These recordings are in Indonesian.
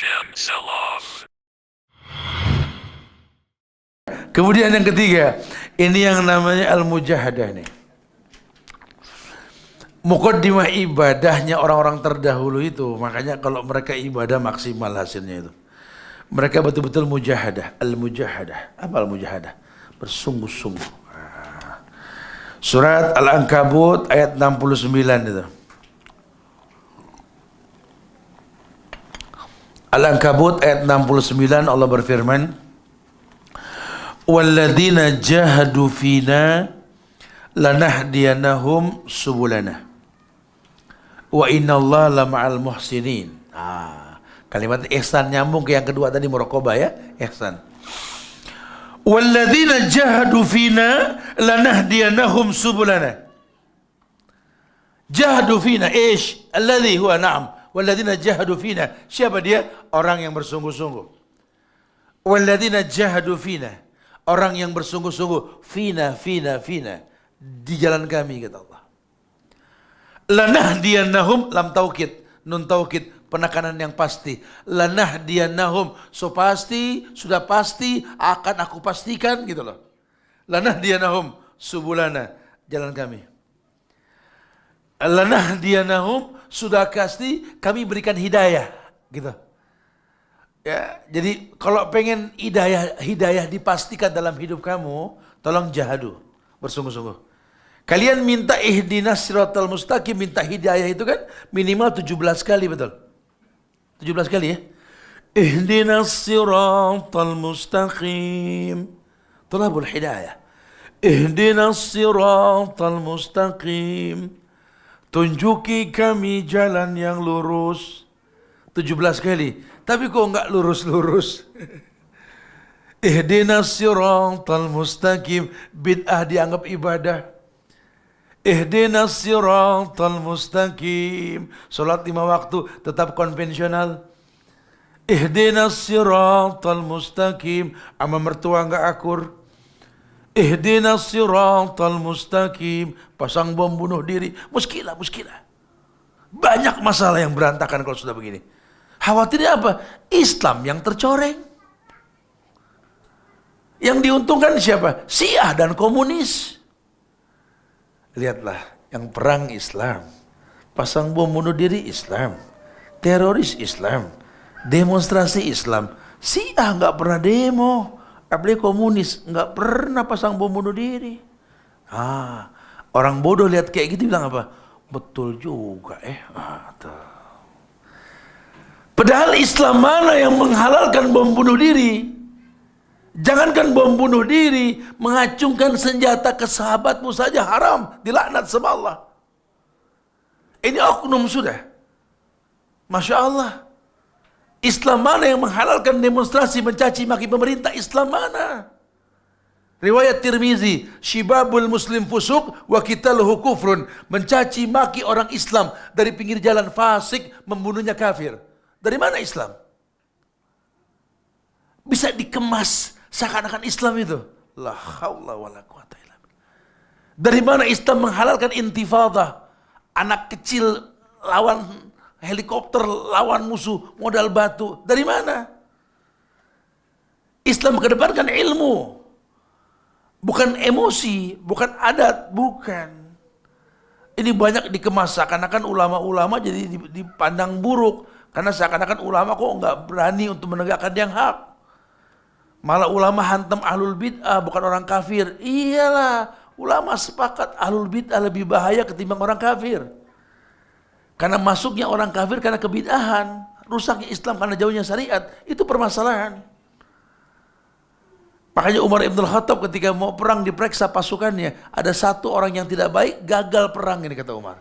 FM Sell-Off. Kemudian yang ketiga, ini yang namanya al-mujahadah nih. Muqaddimah ibadahnya orang-orang terdahulu itu, makanya kalau mereka ibadah maksimal hasilnya itu. Mereka betul-betul mujahadah, al-mujahadah. Apa al-mujahadah? Bersungguh-sungguh. Surat Al-Ankabut ayat 69 itu. Al-Ankabut ayat 69 Allah berfirman, "Walladzina jahadu fina lanahdiyanahum subulana wa innallaha lama'al muhsinin." Kalimat ihsan nyambung ke yang kedua tadi muraqabah ya, ihsan. Walladzina jahadu fina lanahdiyanahum subulana. Jahadu fina ish alladhi huwa na'am. Walladzina jahadu fina, siapa dia? Orang yang bersungguh-sungguh. Walladzina jahadu fina, orang yang bersungguh-sungguh, fina di jalan kami, kata Allah. Lanahdiyannahum, lam taukid, nun taukid, penekanan yang pasti. Lanahdiyannahum, so pasti, sudah pasti, akan aku pastikan, gitu loh. Lanahdiyannahum subulana, jalan kami. Lanahdiyannahum, sudah pasti kami berikan hidayah, gitu. Ya, jadi kalau pengen hidayah dipastikan dalam hidup kamu, tolong jahadu, bersungguh-sungguh. Kalian minta ihdinas siratal mustaqim, minta hidayah itu kan minimal 17 kali, betul? 17 kali ya. Ihdinas siratal mustaqim, talabul hidayah. Ihdinas siratal mustaqim, tunjuki kami jalan yang lurus. 17 kali. Tapi kok enggak lurus-lurus? Ihdinas siratal mustaqim, bid'ah dianggap ibadah. Ihdinas siratal mustaqim, salat 5 waktu tetap konvensional. Ihdinas siratal mustaqim, sama mertua enggak akur. Ihdinas siratal mustaqim, pasang bom bunuh diri, muskilah. Banyak masalah yang berantakan kalau sudah begini. Khawatirnya apa? Islam yang tercoreng. Yang diuntungkan siapa? Syiah dan komunis. Lihatlah, yang perang Islam, pasang bom bunuh diri Islam, teroris Islam, demonstrasi Islam. Syiah nggak pernah demo, apalagi komunis nggak pernah pasang bom bunuh diri. Orang bodoh lihat kayak gitu bilang apa? Betul juga tuh. Padahal Islam mana yang menghalalkan bom bunuh diri? Jangankan bom bunuh diri, mengacungkan senjata ke sahabatmu saja haram, dilaknat sama Allah. Ini oknum sudah. Masya Allah. Islam mana yang menghalalkan demonstrasi mencaci maki pemerintah? Islam mana? Riwayat Tirmizi, syibabul muslim fusuk wa qitaluhu kufrun, mencaci maki orang Islam dari pinggir jalan fasik, membunuhnya kafir. Dari mana Islam? Bisa dikemas seakan-akan Islam itu. La haula wala quwata illa billah. Dari mana Islam menghalalkan intifadah? Anak kecil lawan helikopter, lawan musuh modal batu. Dari mana? Islam mengedepankan ilmu. Bukan emosi, bukan adat, bukan. Ini banyak dikemas seakan-akan ulama-ulama jadi dipandang buruk. Karena seakan-akan ulama kok nggak berani untuk menegakkan yang hak. Malah ulama hantam ahlul bid'ah, bukan orang kafir. Iyalah, ulama sepakat ahlul bid'ah lebih bahaya ketimbang orang kafir. Karena masuknya orang kafir karena kebid'ahan. Rusaknya Islam karena jauhnya syariat. Itu permasalahan. Makanya Umar Ibn Khattab ketika mau perang diperiksa pasukannya. Ada satu orang yang tidak baik, gagal perang ini kata Umar.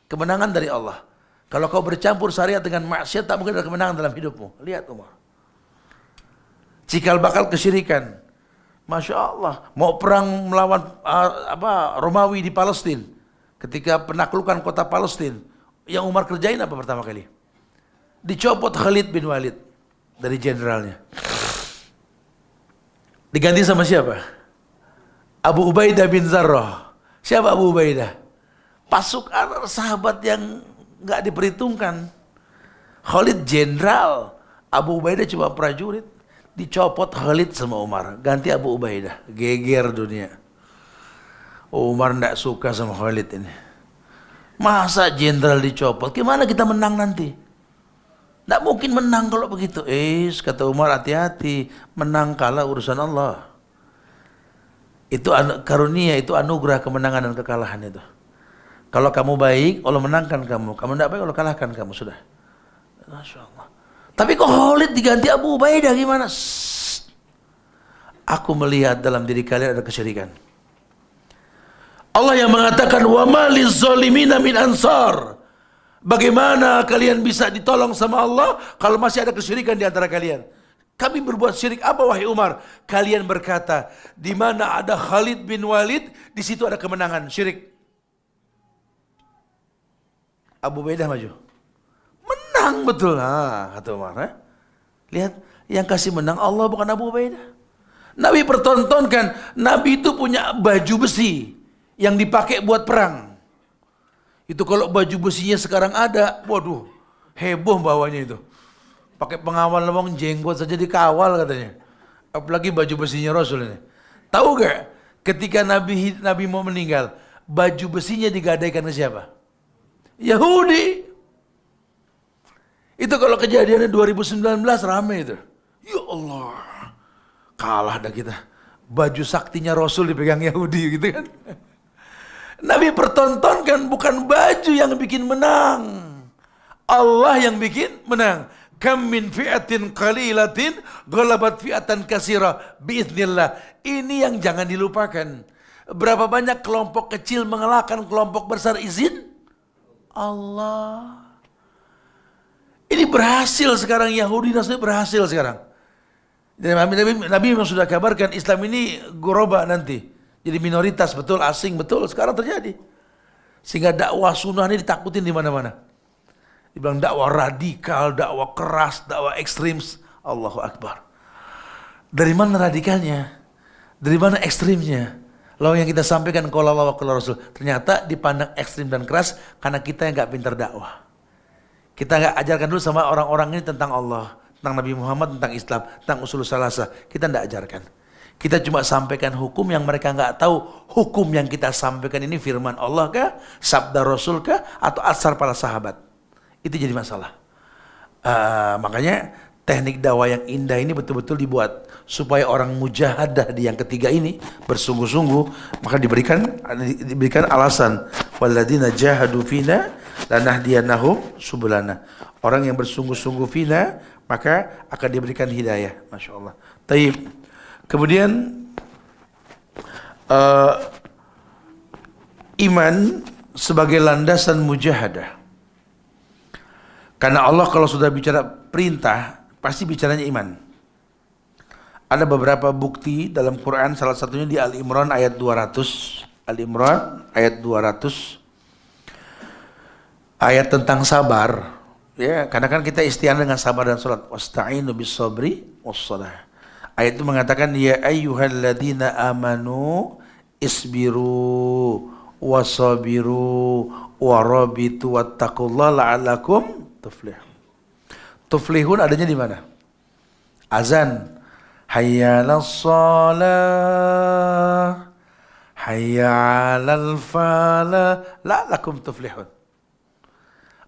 Kemenangan dari Allah. Kalau kau bercampur syariat dengan maksiat, tak mungkin ada kemenangan dalam hidupmu. Lihat Umar. Cikal bakal kesyirikan. Masya Allah. Mau perang melawan Romawi di Palestina. Ketika penaklukan kota Palestina. Yang Umar kerjain apa pertama kali? Dicopot Khalid bin Walid dari jenderalnya. Diganti sama siapa? Abu Ubaidah bin Zarrah. Siapa Abu Ubaidah? Pasukan sahabat yang nggak diperhitungkan. Khalid jenderal, Abu Ubaidah cuma prajurit. Dicopot Khalid sama Umar. Ganti Abu Ubaidah. Geger dunia. Umar tidak suka sama Khalid ini. Masa jenderal dicopot? Gimana kita menang nanti? Tidak mungkin menang kalau begitu. Kata Umar, hati-hati. Menang kalah urusan Allah. Itu karunia, itu anugerah kemenangan dan kekalahan itu. Kalau kamu baik, Allah menangkan kamu. Kamu tidak baik, Allah kalahkan kamu. Sudah. Masya Allah. Tapi kok Khalid diganti Abu Ubaidah gimana? Aku melihat dalam diri kalian ada kesyirikan. Allah yang mengatakan wa ma liz-zalimina min ansar. Bagaimana kalian bisa ditolong sama Allah kalau masih ada kesyirikan di antara kalian? Kami berbuat syirik apa wahai Umar? Kalian berkata, di mana ada Khalid bin Walid, di situ ada kemenangan syirik. Abu Ubaidah maju. Menang betul. Kata Umar. Lihat, yang kasih menang Allah bukan Abu Ubaidah. Nabi pertontonkan, Nabi itu punya baju besi yang dipakai buat perang. Itu kalau baju besinya sekarang ada, waduh, heboh bawanya itu. Pakai pengawal lembong jenggot saja dikawal katanya. Apalagi baju besinya Rasul ini. Tahu gak? Ketika Nabi mau meninggal, baju besinya digadaikan ke siapa? Yahudi. Itu kalau kejadiannya 2019 ramai itu. Ya Allah, kalah dah kita. Baju saktinya Rasul dipegang Yahudi gitu kan. Nabi pertontonkan bukan baju yang bikin menang. Allah yang bikin menang. Kam min fi'atin qalilatin ghalabat fi'atan katsira biiznillah. Ini yang jangan dilupakan. Berapa banyak kelompok kecil mengalahkan kelompok besar izin Allah. Ini berhasil sekarang, Yahudi Nasrani berhasil sekarang. Dan Nabi memang sudah kabarkan Islam ini goroba nanti. Jadi minoritas betul, asing betul, sekarang terjadi. Sehingga dakwah sunnah ini ditakutin di mana-mana. Dibilang dakwah radikal, dakwah keras, dakwah ekstrim. Allahu Akbar. Dari mana radikalnya? Dari mana ekstrimnya? Lalu yang kita sampaikan qala Allah wa qala Rasul. Ternyata dipandang ekstrim dan keras karena kita yang gak pintar dakwah. Kita nggak ajarkan dulu sama orang-orang ini tentang Allah, tentang Nabi Muhammad, tentang Islam, tentang usul salasa. Kita nggak ajarkan. Kita cuma sampaikan hukum yang mereka nggak tahu. Hukum yang kita sampaikan ini firman Allah kah, sabda Rasul kah, atau asar para sahabat. Itu jadi masalah. Makanya teknik dakwah yang indah ini betul-betul dibuat supaya orang mujahadah di yang ketiga ini bersungguh-sungguh, maka diberikan alasan. Walladzina jahadu fina lanahdiyannahum subulana. Orang yang bersungguh-sungguh fina maka akan diberikan hidayah. Masya Allah. Taib. Kemudian iman sebagai landasan mujahadah. Karena Allah kalau sudah bicara perintah pasti bicaranya iman. Ada beberapa bukti dalam Quran, salah satunya di Al-Imran ayat 200. Al-Imran ayat 200. Ayat tentang sabar, ya, karena kan kita isti'anah dengan sabar dan salat. Wasta'inu bis-sabri was-shalah. Ayat itu mengatakan ya ayyuhalladzina amanu isbiru wasabiru warabitu wattaqullaha la'allakum tuflihun. Tuflihun adanya di mana? Azan. Hayya 'alas shalah, hayya 'alal falah, la'allakum tuflihun.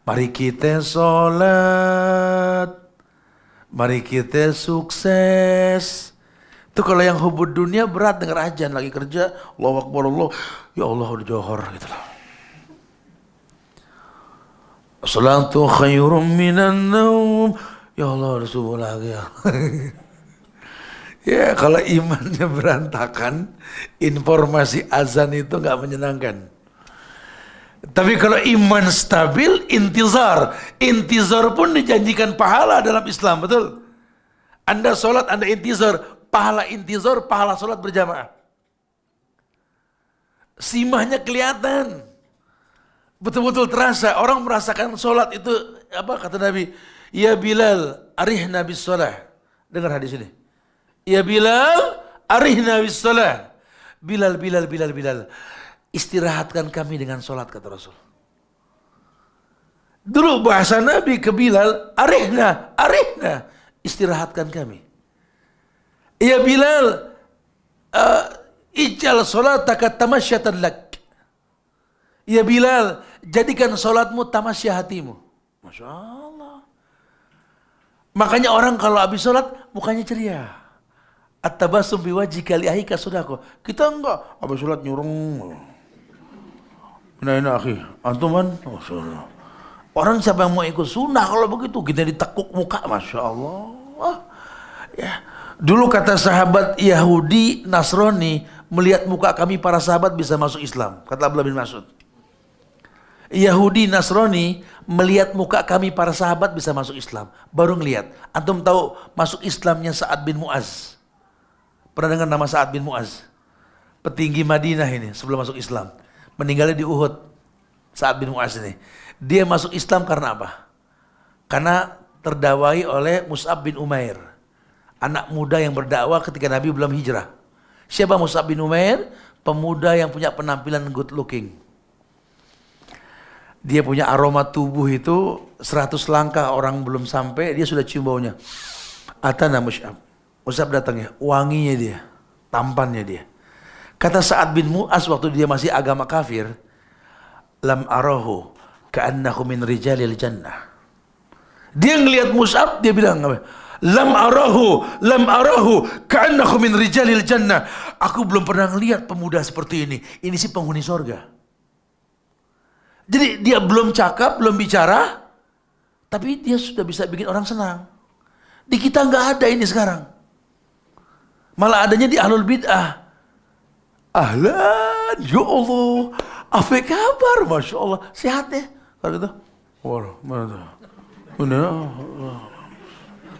Mari kita sholat, mari kita sukses. Itu kalau yang hubud dunia berat dengar ajan lagi kerja, Allahu Akbar Allah, ya Allah udah johor gitu loh. Salatu khairum minan naum, ya Allah udah subuh lagi ya. Ya kalau imannya berantakan, informasi azan itu nggak menyenangkan. Tapi kalau iman stabil, intizar pun dijanjikan pahala dalam Islam, betul? Anda sholat, Anda intizar, pahala sholat berjamaah. Simahnya kelihatan, betul-betul terasa. Orang merasakan sholat itu apa kata Nabi? Ya Bilal, arihna bis sholah. Dengar hadis ini. Ya Bilal, arihna bis sholah. Bilal. Istirahatkan kami dengan sholat, kata Rasul. Dulu bahasa Nabi ke Bilal, arihna, istirahatkan kami. Ya Bilal, ij'al salataka tamasyatan lak. Ya Bilal, jadikan salatmu tamasya hatimu. Masya Allah. Makanya orang kalau habis salat mukanya ceria. At-tabassum biwajhika li ahika sodako. Kita enggak, habis salat nyurung. Nah ini akhi, antum kan? Orang siapa yang mau ikut sunnah kalau begitu? Kita ditekuk muka, Masya Allah. Ya. Dulu kata sahabat Yahudi Nasrani, melihat muka kami para sahabat bisa masuk Islam. Kata Abdullah bin Mas'ud. Yahudi Nasrani melihat muka kami para sahabat bisa masuk Islam. Baru ngelihat. Antum tahu masuk Islamnya Sa'ad bin Mu'az? Pernah dengar nama Sa'ad bin Mu'az? Petinggi Madinah ini sebelum masuk Islam. Meninggalnya di Uhud. Sa'ad bin Mu'az ini. Dia masuk Islam karena apa? Karena terdawai oleh Mus'ab bin Umair. Anak muda yang berdakwah ketika Nabi belum hijrah. Siapa Mus'ab bin Umair? Pemuda yang punya penampilan good looking. Dia punya aroma tubuh itu 100 langkah orang belum sampai, dia sudah cium baunya. Atana Mus'ab. Mus'ab datangnya, wanginya dia, tampannya dia. Kata Sa'ad bin Mu'az waktu dia masih agama kafir, lam arahu ka'annahu min rijalil jannah. Dia ngelihat Mus'ab, dia bilang apa? Lam arahu ka'annahu min rijalil jannah. Aku belum pernah ngelihat pemuda seperti ini. Ini sih penghuni sorga. Jadi dia belum cakap, belum bicara, tapi dia sudah bisa bikin orang senang. Di kita nggak ada ini sekarang. Malah adanya di ahlul bid'ah. Ahlan, ya Allah, apa kabar? Masya Allah, sehat ya? Kalau gitu, wah, mana?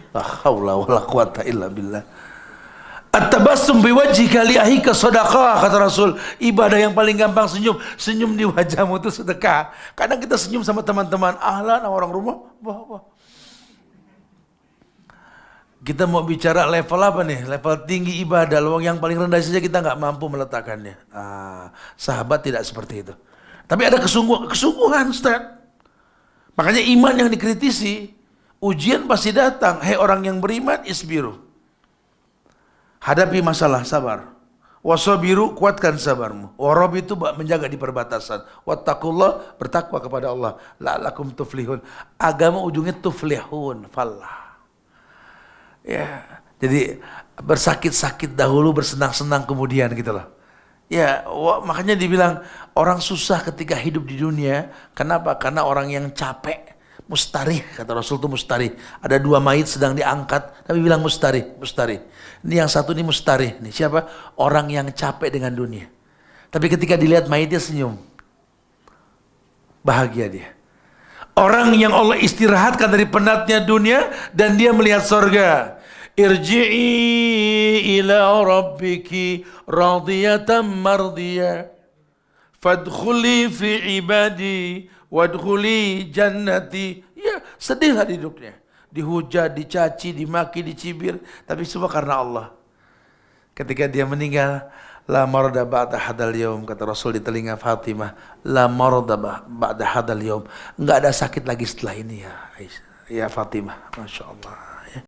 La haula wala quwata illa billah. At-tabassum biwajhika li ahika sadaqah, kata Rasul. Ibadah yang paling gampang senyum. Senyum di wajahmu itu sedekah. Kadang kita senyum sama teman-teman, ahlan sama orang rumah, wah. Kita mau bicara level apa nih? Level tinggi ibadah, yang paling rendah saja kita nggak mampu meletakkannya. Sahabat tidak seperti itu. Tapi ada kesungguhan, Ustaz. Makanya iman yang dikritisi, ujian pasti datang. Hei orang yang beriman, isbiru. Hadapi masalah, sabar. Wasabiru, kuatkan sabarmu. Warabitu, menjaga di perbatasan. Wattaqullah, bertakwa kepada Allah. La'alakum tuflihun. Agama ujungnya tuflihun, fallah. Ya, jadi bersakit-sakit dahulu, bersenang-senang kemudian gitu loh. Ya, makanya dibilang orang susah ketika hidup di dunia. Kenapa? Karena orang yang capek, mustarih, kata Rasul itu mustarih. Ada 2 mayit sedang diangkat, tapi bilang mustarih. Ini yang satu ini mustarih. Nih siapa? Orang yang capek dengan dunia. Tapi ketika dilihat mayitnya senyum, bahagia dia. Orang yang Allah istirahatkan dari penatnya dunia dan dia melihat surga. Irji'i ila rabbiki radiyatan mardiyah. Fadkhuli fi ibadi wadkhuli jannati. Ya, sedihlah di hidupnya. Dihujat, dicaci, dimaki, dicibir, tapi semua karena Allah. Ketika dia meninggal, la marada ba'da hadal yaum, kata Rasul di telinga Fatimah, la marada ba'da hadal yaum. Enggak ada sakit lagi setelah ini ya Fatimah. Masya Allah.